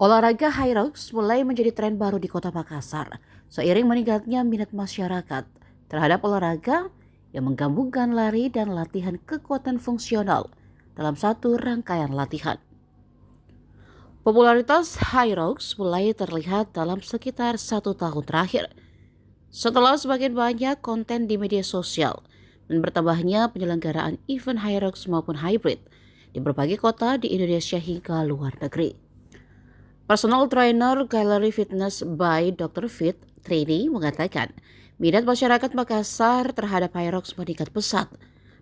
Olahraga high rocks mulai menjadi tren baru di Kota Makassar seiring meningkatnya minat masyarakat terhadap olahraga yang menggabungkan lari dan latihan kekuatan fungsional dalam satu rangkaian latihan. Popularitas high rocks mulai terlihat dalam sekitar 1 tahun terakhir setelah semakin banyak konten di media sosial dan bertambahnya penyelenggaraan event high rocks maupun hybrid di berbagai kota di Indonesia hingga luar negeri. Personal trainer Gallery Fitness by Dr. Fit, Trini, mengatakan minat masyarakat Makassar terhadap high rocks meningkat pesat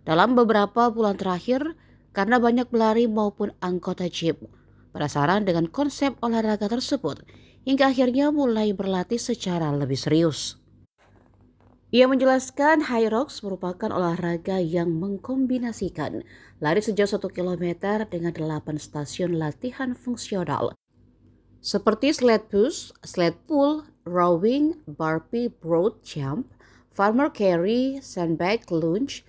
dalam beberapa bulan terakhir karena banyak pelari maupun anggota gym penasaran dengan konsep olahraga tersebut hingga akhirnya mulai berlatih secara lebih serius. Ia menjelaskan high rocks merupakan olahraga yang mengkombinasikan lari sejauh 1 km dengan 8 stasiun latihan fungsional seperti sled push, sled pull, rowing, burpee, broad jump, farmer carry, sandbag lunge,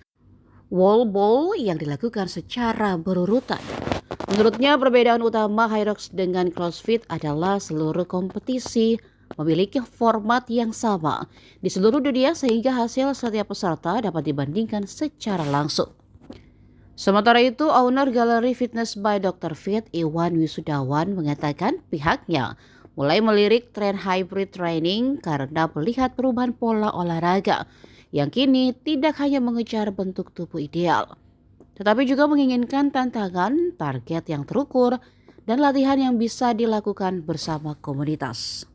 wall ball yang dilakukan secara berurutan. Menurutnya perbedaan utama high rocks dengan CrossFit adalah seluruh kompetisi memiliki format yang sama di seluruh dunia sehingga hasil setiap peserta dapat dibandingkan secara langsung. Sementara itu, owner Gallery Fitness by Dr. Fit, Iwan Wisudawan, mengatakan pihaknya mulai melirik tren hybrid training karena melihat perubahan pola olahraga yang kini tidak hanya mengejar bentuk tubuh ideal, tetapi juga menginginkan tantangan, target yang terukur, dan latihan yang bisa dilakukan bersama komunitas.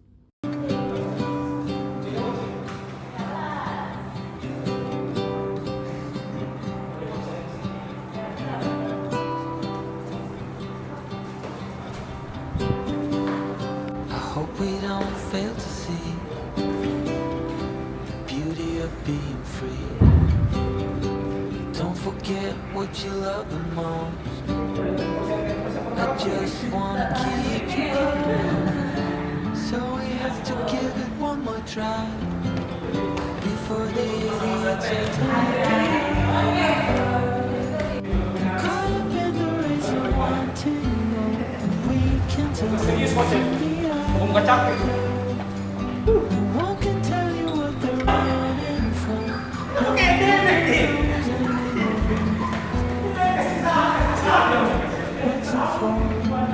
Hope we don't fail to see the beauty of being free. Don't forget what you love the most. I just wanna keep you close. So we have to give it one more try before the idiots are tired. Caught up in the race, I want to know we can tell from the no one can tell you what they're running from. No one knows what's in for.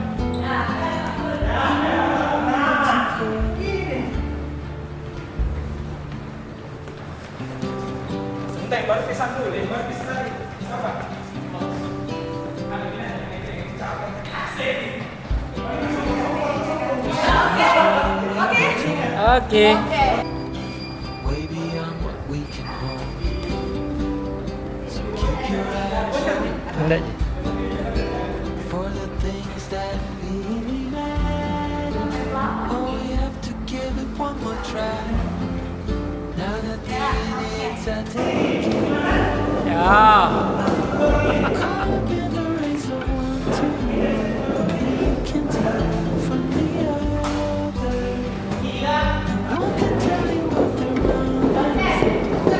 Bentar, baru pisah dulu, baru pisah lagi. Apa? Oke. Way beyond what we can hold. So keep your eyes open for the things that really matter. Oh, we have to give it one more try. Now that the idiots are taking Ya. caught up in the race, I want to know we can tell from the other. No one can tell you what they're running from.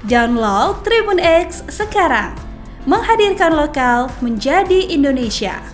Download Tribun X sekarang, menghadirkan lokal menjadi Indonesia.